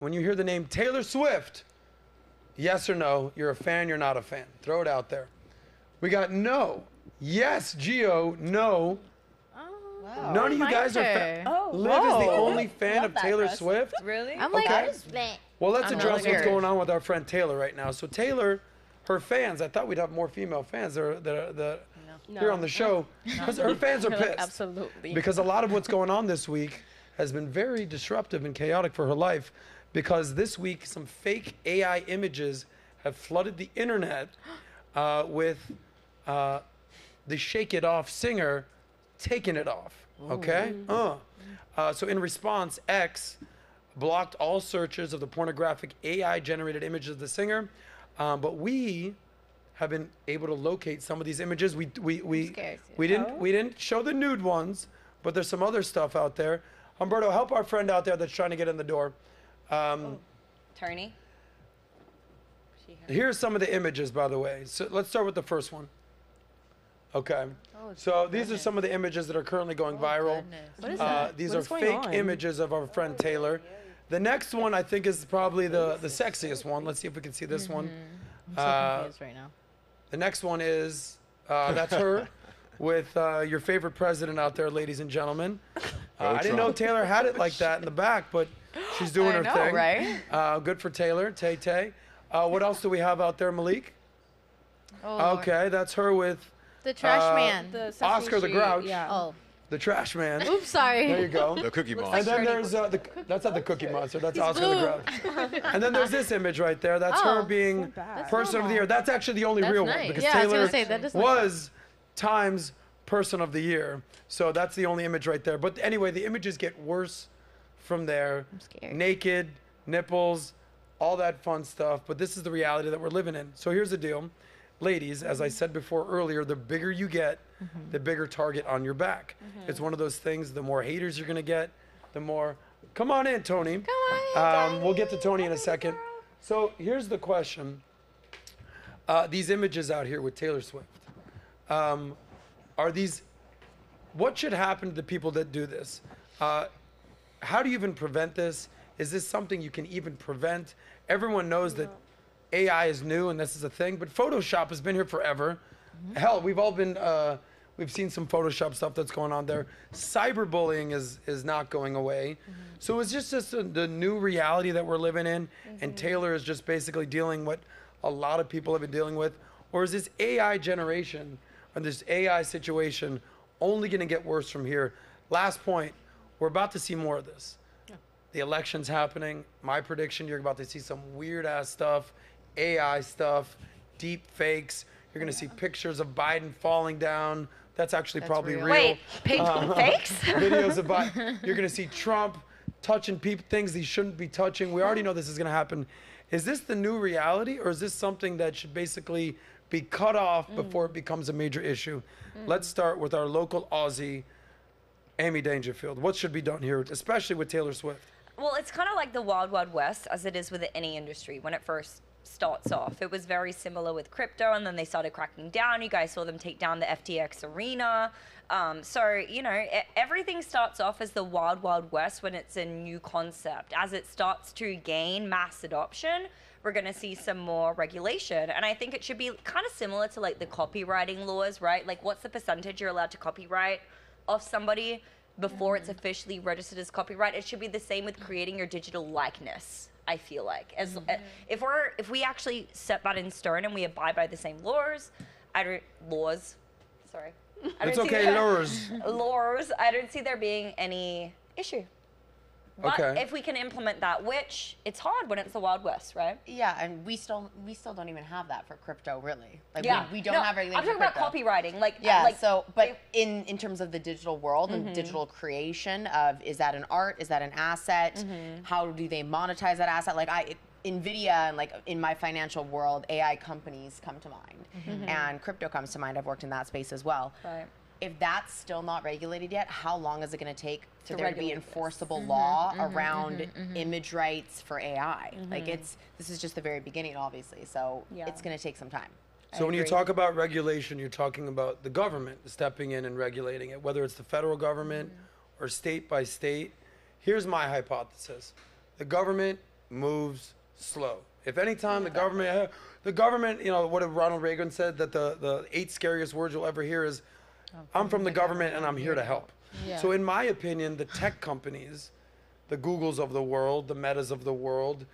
When you hear the name Taylor Swift, yes or no, you're a fan, you're not a fan. Throw it out there. We got no. Yes, Gio, no. Wow. None of you guys are fans. Liv is the only fan of Taylor Swift. Really? I'm like, Okay. Well, let's I'm address really what's weird. going on with our friend Taylor right now. So Taylor, her fans, I thought we'd have more female fans here on the show. Because her fans are pissed. Absolutely. Because a lot of what's going on this week has been very disruptive and chaotic for her life. Because this week, some fake AI images have flooded the internet with the Shake It Off singer taking it off. Okay? So in response, X blocked all searches of the pornographic AI-generated images of the singer. But we have been able to locate some of these images. We didn't show the nude ones, but there's some other stuff out there. Humberto, help our friend out there that's trying to get in the door. Tony? Here's some of the images, by the way. So let's start with the first one. Okay. So these are some of the images that are currently going viral. What is that? These What are is going fake on? images of our friend Taylor. The next one I think is probably the sexiest one. Let's see if we can see this one. I'm so confused right now. The next one is, that's her with your favorite president out there, ladies and gentlemen. I didn't know Taylor had it like that in the back, but she's doing her thing. Right? Good for Taylor, Tay. What else do we have out there, Malik? Okay, that's her with The trash man. Oscar the Grouch, Oh. the trash man. Oops, sorry. There you go. The Cookie Monster. And then there's that's not the Cookie Monster. That's Oscar the Grouch. And then there's this image right there. That's her being Person of the Year. That's actually the only real one nice. because Yeah, I was Taylor gonna say, that is nice. was Times Person of the Year. So that's the only image right there. But anyway, the images get worse from there. I'm scared. Naked, nipples, all that fun stuff. But this is the reality that we're living in. So here's the deal. Ladies, as I said before earlier, the bigger you get, the bigger target on your back. It's one of those things, the more haters you're going to get, the more... Come on in, Tony. Come on in, We'll get to Tony in a second. So here's the question. These images out here with Taylor Swift, are these... What should happen to the people that do this? How do you even prevent this? Is this something you can even prevent? Everyone knows that AI is new and this is a thing, but Photoshop has been here forever. Hell, we've all been, we've seen some Photoshop stuff that's going on there. Cyberbullying is not going away. So is this just the new reality that we're living in, and Taylor is just basically dealing what a lot of people have been dealing with? Or is this AI generation or this AI situation only gonna get worse from here? Last point, we're about to see more of this. The election's happening. My prediction, you're about to see some weird ass stuff, AI stuff, deep fakes. You're gonna see pictures of Biden falling down. That's actually probably real. Wait, fakes? Videos of Biden. You're gonna see Trump touching things he shouldn't be touching. We already know this is gonna happen. Is this the new reality, or is this something that should basically be cut off before it becomes a major issue? Let's start with our local Aussie, Amy Dangerfield. What should be done here, especially with Taylor Swift? Well, it's kind of like the Wild Wild West, as it is with any industry when it first starts off. It was very similar with crypto, and then they started cracking down. You guys saw them take down the FTX arena. So, you know, everything starts off as the Wild Wild West when it's a new concept. As it starts to gain mass adoption, we're going to see some more regulation. And I think it should be kind of similar to like the copywriting laws, right? Like, what's the percentage you're allowed to copyright off somebody before it's officially registered as copyright? It should be the same with creating your digital likeness, I feel like. As if we actually set that in stone and we abide by the same laws, sorry. It's okay, Laws. Laws, I don't see there being any issue. But Okay. if we can implement that, which it's hard when it's the Wild West, right? Yeah, and we still don't even have that for crypto, really. Like Yeah. we don't No, have regulation. I'm talking about copywriting. Like, Yeah, like, so, but in terms of the digital world and digital creation of, is that an art? Is that an asset? How do they monetize that asset? Like NVIDIA and like in my financial world, AI companies come to mind and crypto comes to mind. I've worked in that space as well. Right. If that's still not regulated yet, how long is it going to take To there to be regulate this. enforceable law around image rights for AI? Like this is just the very beginning, obviously. So Yeah. it's going to take some time. So when you agree. talk about regulation, you're talking about the government stepping in and regulating it, whether it's the federal government or state by state. Here's my hypothesis. The government moves slow. If any time the government, you know, what Ronald Reagan said, that the 8 scariest words you'll ever hear is, I'm from the government and I'm here to help. Yeah. So in my opinion, the tech companies, the Googles of the world, the Metas of the world,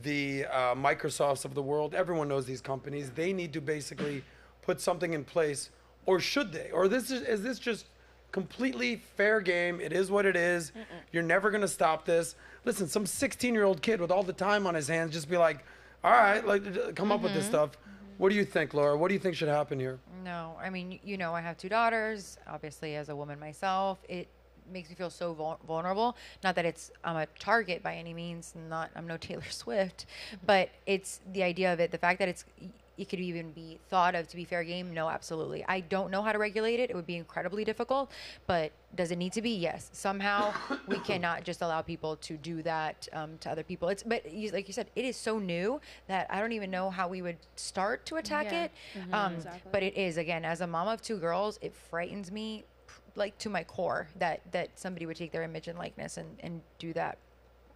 the Microsofts of the world, everyone knows these companies. They need to basically put something in place, or should they? Or is this just completely fair game? It is what it is. You're never going to stop this. Listen, some 16-year-old kid with all the time on his hands just be like, all right, like, come up with this stuff. What do you think, Laura? What do you think should happen here? No, I mean, you know, I have 2 daughters. Obviously, as a woman myself, it makes me feel so vulnerable. Not that I'm a target by any means. I'm no Taylor Swift, but it's the idea of it. The fact that it could even be thought of to be fair game. No, absolutely. I don't know how to regulate it. It would be incredibly difficult, but does it need to be? Yes. Somehow we cannot just allow people to do that to other people. Like you said, it is so new that I don't even know how we would start to attack it. Exactly. But it is, again, as a mom of 2 girls, it frightens me like to my core that somebody would take their image and likeness and do that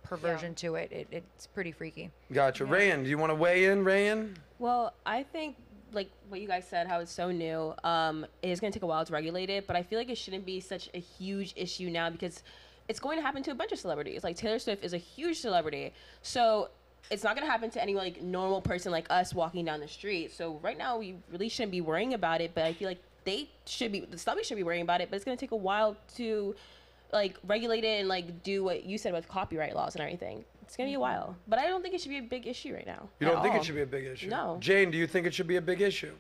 perversion to it. It's pretty freaky. Gotcha. Rayan, do you want to weigh in, Rayan? Well, I think like what you guys said, how it's so new, it is going to take a while to regulate it, but I feel like it shouldn't be such a huge issue now because it's going to happen to a bunch of celebrities. Like Taylor Swift is a huge celebrity, so it's not going to happen to any like normal person like us walking down the street. So right now we really shouldn't be worrying about it, but I feel like the celebrities should be worrying about it, but it's going to take a while to like regulate it and like do what you said with copyright laws and everything. It's gonna be a while, but I don't think it should be a big issue right now. You don't think it should be a big issue? No. Jane, do you think it should be a big issue?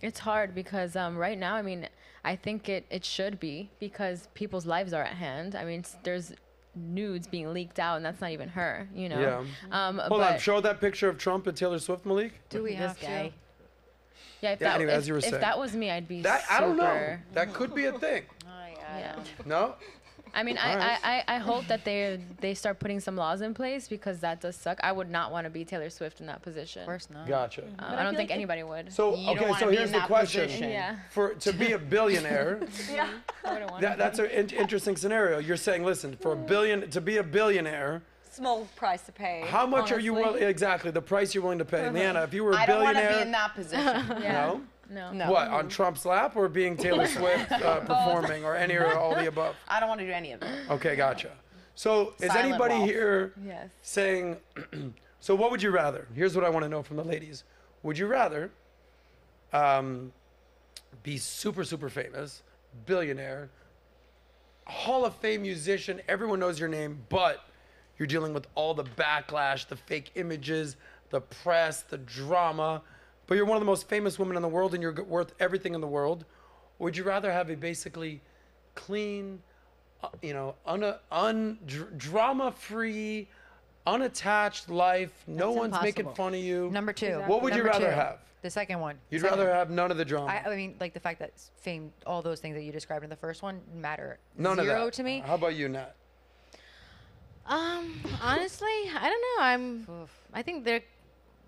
It's hard because right now, I mean, I think it should be because people's lives are at hand. I mean, there's nudes being leaked out, and that's not even her, you know. Yeah. Hold on. Show that picture of Trump and Taylor Swift, Malik. Do we have to? Yeah, if that was me, I'd be super... I don't know. That could be a thing. Yeah. No? I mean, I hope that they start putting some laws in place because that does suck. I would not want to be Taylor Swift in that position. Of course not. Gotcha. I don't think anybody would. So, You don't okay, wanna so be here's in the that question. position. Yeah. To be a billionaire, I wouldn't want to. that's an interesting scenario. You're saying, listen, to be a billionaire, Small price to pay. how much are you honestly. willing, exactly, the price you're willing to pay? Leanna, if you were a I don't want billionaire, to be in that position. no? No. No. What, on Trump's lap or being Taylor Swift performing or any or all the above? I don't want to do any of it. Okay, gotcha. So is Silent anybody Ralph. here Yes. saying, so what would you rather? Here's what I want to know from the ladies. Would you rather be super, super famous, billionaire, Hall of Fame musician, everyone knows your name, but you're dealing with all the backlash, the fake images, the press, the drama, but you're one of the most famous women in the world and you're worth everything in the world? Or would you rather have a basically clean, drama-free, unattached life, no one's making impossible. fun of you? Number 2. What would you Number rather 2. have? The second one. You'd Second rather one. have none of the drama. I mean, like the fact that fame, all those things that you described in the first one matter None of zero that. to me. How about you, Nat? Honestly, I don't know. I think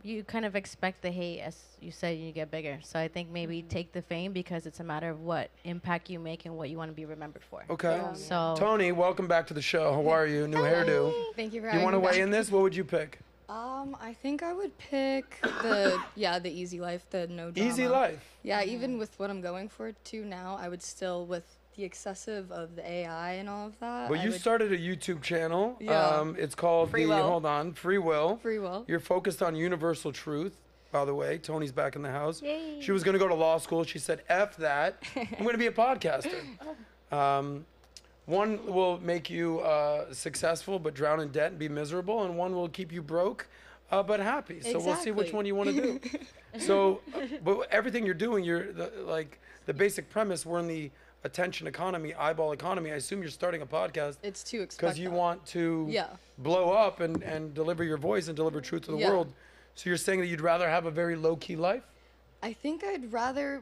you kind of expect the hate, as you said, you get bigger. So I think maybe take the fame because it's a matter of what impact you make and what you want to be remembered for. Okay. So Tony, welcome back to the show. How are you? New hairdo. Thank you for You having want to me weigh back. in this? What would you pick? I think I would pick the easy life, the no drama. Easy life. Yeah, even with what I'm going for too now, I would still, with the excessive of the AI and all of that. Well, I you would- started a YouTube channel. Yeah. It's called Free Will. Hold on, Free Will. Free Will. You're focused on universal truth. By the way, Tony's back in the house. Yay. She was going to go to law school. She said, F that. I'm going to be a podcaster. One will make you successful but drown in debt and be miserable, and one will keep you broke but happy. So we'll see which Exactly. one you want to do. So, but everything you're doing, the basic premise, we're in the attention economy, eyeball economy. I assume you're starting a podcast It's to expect because you that. want to Yeah. blow up and deliver your voice and deliver truth to the Yeah. world. So you're saying that you'd rather have a very low-key life? I think I'd rather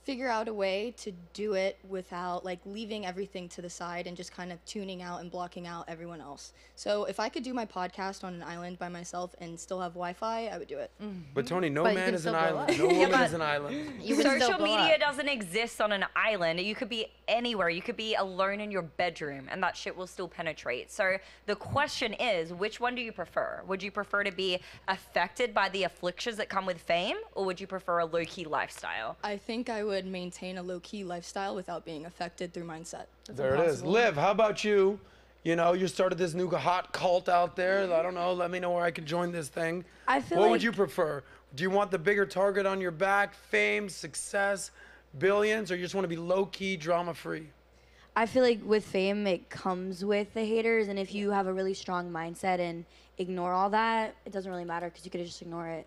figure out a way to do it without like leaving everything to the side and just kind of tuning out and blocking out everyone else. So if I could do my podcast on an island by myself and still have Wi-Fi, I would do it. But Tony, no But you man can is an still blow island. up. No woman but- is an island. You would still Social blow media up. doesn't exist on an island. You could be anywhere. You could be alone in your bedroom and that shit will still penetrate. So the question is, which one do you prefer? Would you prefer to be affected by the afflictions that come with fame, or would you prefer a low-key lifestyle? I think I would maintain a low-key lifestyle without being affected through mindset. There it is. Liv, how about you? You know, you started this new hot cult out there. I don't know. Let me know where I can join this thing. I feel What would like- you prefer? Do you want the bigger target on your back, fame, success, billions, or you just want to be low-key, drama-free? I feel like with fame, it comes with the haters, and if you have a really strong mindset and ignore all that, it doesn't really matter because you could just ignore it.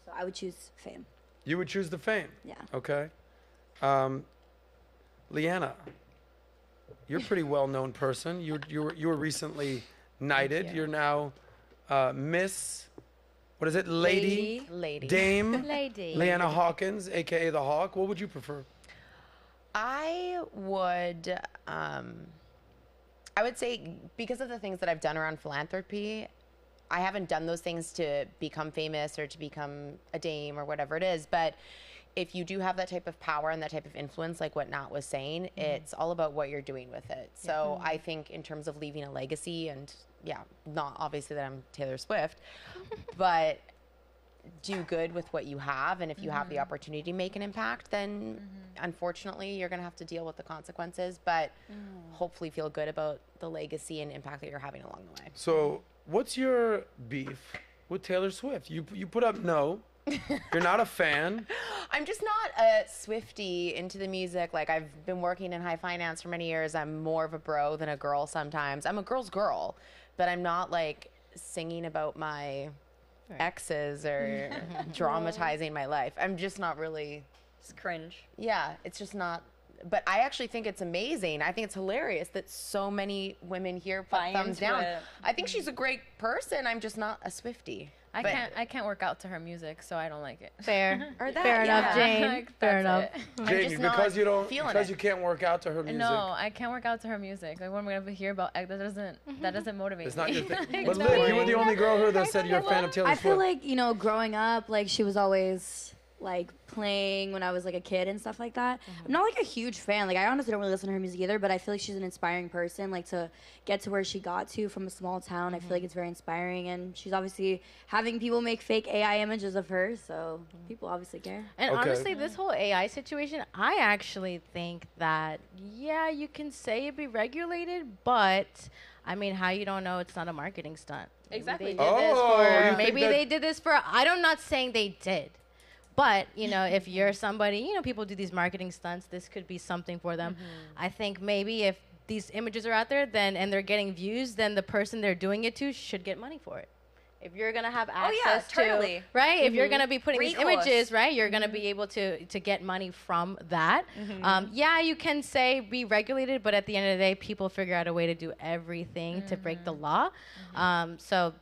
So I would choose fame. You would choose the fame? Yeah. Okay. Leanna, you're a pretty well-known person. You were recently knighted. You're now Miss, what is it? Lady. Dame. Lady. Leanna Hawkins, aka the Hawk. What would you prefer? I would say because of the things that I've done around philanthropy, I haven't done those things to become famous or to become a dame or whatever it is, but if you do have that type of power and that type of influence, like what Nat was saying, it's all about what you're doing with it. So I think in terms of leaving a legacy, and yeah, not obviously that I'm Taylor Swift, but do good with what you have. And if you have the opportunity to make an impact, then unfortunately you're going to have to deal with the consequences, but hopefully feel good about the legacy and impact that you're having along the way. So, what's your beef with Taylor Swift? You put up no. You're not a fan. I'm just not a Swiftie into the music. Like, I've been working in high finance for many years. I'm more of a bro than a girl sometimes. I'm a girl's girl, but I'm not like singing about my exes or dramatizing my life. I'm just not really. It's cringe. Yeah, it's just not. But I actually think it's amazing. I think it's hilarious that so many women here put Buy thumbs into down. it. I think she's a great person. I'm just not a Swiftie. But- I can't work out to her music, so I don't like it. Fair. Or that, Fair enough, yeah. Jane. Like, Fair enough. that's it. I'm Jane, just not because feeling because it. you can't work out to her music. No, I can't work out to her music. Like, what am I gonna hear about? That doesn't motivate It's not me. your thing. Like, But no. Liv, you were the only girl here that said you're a fan of Taylor I Swift. feel like, you know, growing up, like she was always like playing when I was like a kid and stuff like that. I'm not like a huge fan. Like I honestly don't really listen to her music either, but I feel like she's an inspiring person. Like to get to where she got to from a small town, I feel like it's very inspiring. And she's obviously having people make fake AI images of her, so people obviously care. And Okay. honestly, this whole AI situation, I actually think that, yeah, you can say it be regulated, but I mean, how you don't know it's not a marketing stunt? Exactly. Maybe they did this Oh, you think maybe that- they did this for, I'm not saying they did. But, you know, if you're somebody, you know, people do these marketing stunts, this could be something for them. I think maybe if these images are out there and they're getting views, then the person they're doing it to should get money for it. If you're gonna have access totally. to, right? If you're gonna be putting these Recourse. images, right? You're gonna be able to get money from that. Yeah, you can say be regulated, but at the end of the day, people figure out a way to do everything to break the law. So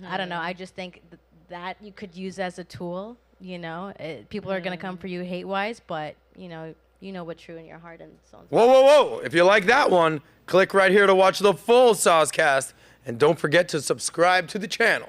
I don't know. I just think that you could use as a tool. You know, people are gonna come for you hate-wise, but you know what's true in your heart and so on. Whoa, whoa, whoa. If you like that one, click right here to watch the full SOSCAST. And don't forget to subscribe to the channel.